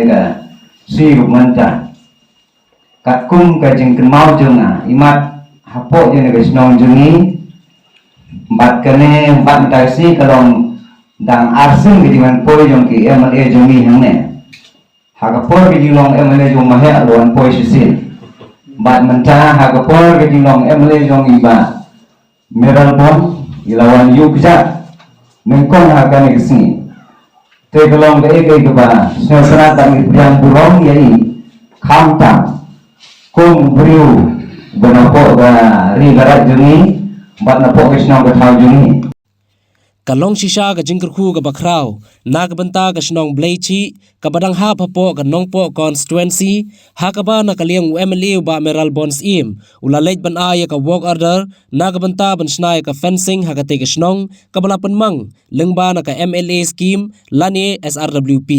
ka si manta kat kum ka jeng mau junga imat hapo je naga snong jungi bat kene bat taksi kalong dang arsing ke diman poi jong ki MLA jungi hangne hagapor ke jinglong MLA jong mahe alwan poi sisin bat menta hagapor ke jinglong MLA jong iba meral bon ilawan yukja mengkong hakan kesini tegelong ke ege ke ba sesrat dan yang burong yai kamtang kum beriu benapo ga ri garat jungi bat napo kesnong ke thau jungi kalong sisa ka jingkerku ka bakrau nagbanta ka snong bleichi ka badang ha papo ka nongpo constituency hakaba na kaliang MLA ba meral bonds im ulalej ban aya ka walk order nagbanta ban snai ka fencing hakate ka snong ka balapan mang lengba na ka MLA scheme lani SRWP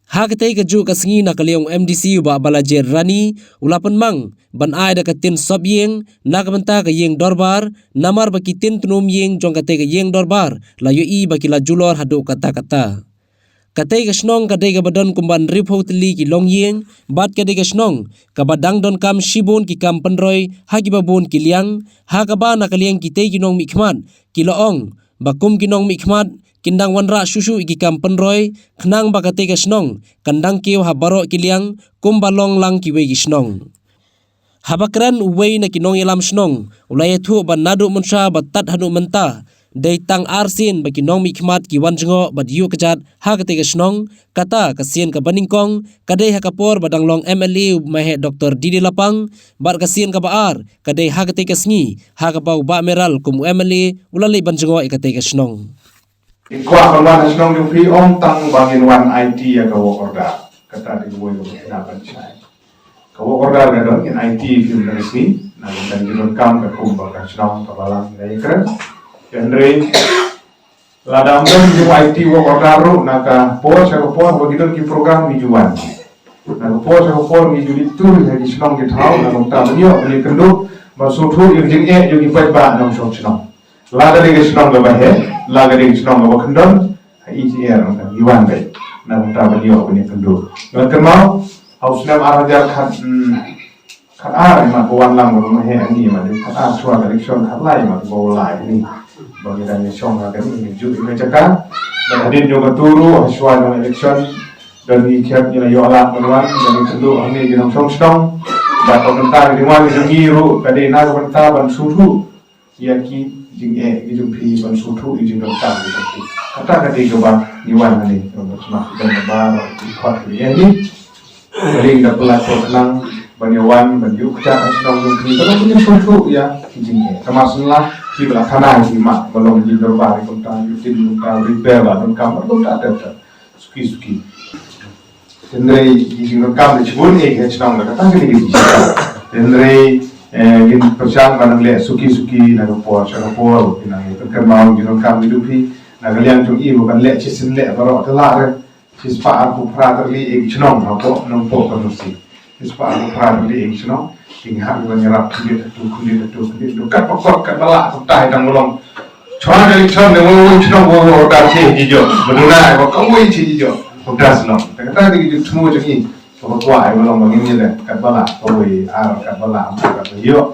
hakate ka ju ka singi na kaliang MDC ba balajer rani ulapan mang ban ay da katin sob yeng nagbanta ka yeng dorbar namar ba kitin tunum yeng jong kate ka yeng dorbar layo i ba kila julor hadu kata kata kate ka snong kate ka badon kumban rip hoteli ki long yeng bat kate ka snong ka badang don kam shibon ki kam penroy hagi babon ki liang ha ka ba na kaliang kite ki nong mikmat ki loong bakum ki nong mikmat kindang wanra susu iki kam penroy khnang ba kate ka snong kandang kiw habaro ki liang kum balong lang ki we ki snong habakran uway na kinong ilam snong ulay tu ban nadu munsha batat hanu menta day tang arsin ba kinong mikmat ki wanjngo bad yu kajat hakate ka snong kata kasien ka baningkong kadai hakapor badang long MLA mahe Dr. Didi Lapang bar kasien ka baar kadai hakate ka sngi hakapau ba meral kum MLA ulalay banjngo ikate ka snong ikwa kalwan snong yung pi om tang bangin wan IT ya kawo orda kata di buoy ko na bansay kawo order na doon, in IT film na resmi, na gano'n kam ka kumbang ka sinong kabalang na ikran. Yan rin, ladang doon yung IT wo order ro, naka-pause ako po, wag doon ki program ni Juwan. Naka-pause ako po, ni Julit Tur, na sinong gitaw, na nung tama niyo, ni kendo, masuto yung jing yung ipay ba ng sinong. Laga rin sinong gabahe, laga rin sinong gabakandon, ICR, Juwan bay, na nung tama niyo, ni kendo. Ngayon kemau, Hausnam arajar kat ar ma kawan lang mo he ani ma kat ar suara election kat lai ma go lai ni bagi dan song ka ni ju me jaka dan hadin yo katuru suara election dan ni kiat ni yo ala manwan dan tentu ani ginong song ba ko bentar di wan ni giru kade na ko bentar ban sutu yaki jing jing pi ban sutu jing bentar ni kata kade go ba ni wan ni smak dan ba di khot ni Jadi nggak pelakon nang banyawan banjuk cak senang mungkin kalau punya suatu ya kijingnya termasuklah di belakang di mak belum di berbari kontak yutin kontak repair lah dan kamar belum ada suki dari kijing rekam di cibun senang mereka tanggal di kijing dari gin persiang barang lihat suki nagapor pinang itu kermau gin rekam hidupi nagalian cung ibu kan lihat cisin lihat baru telar Sispa aku praterli ing senong apa nompo konusi. Sispa aku praterli ing senong ing hak nyerap kulit kat pokok kat balak tai dang bolong. Chua dari chon de wo senong wo da che jijo. Beduna ko kawai che jijo. Udah senong. Kata di temu jengi. Ko tua ai bolong bangin ni le kat balak kawai ar kat balak kat yo.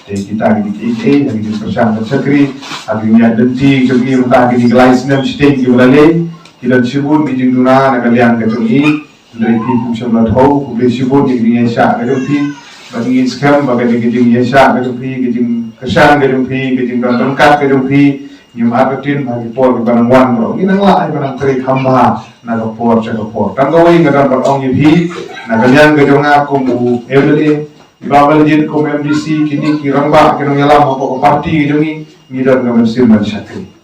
Kita di KK di persiapan sekri hari ada di kegi entah di license state di balai kita sibun di jinduna nagalian ketungi dari pipu sebelah tahu publik sibun di Indonesia ketupi bagi skam bagi di Indonesia ketupi gejing kesan ketupi gejing bangkat ketupi nyum apetin bagi pol barang wan bro ini nanglah barang terik hamba nagapor cakapor tanggawi ngadan barang yibi nagalian kejonga kumu eveli ibabal jin kum MDC kini kiramba kenong yalam apa parti kejongi ngidar ngamen sirman syakri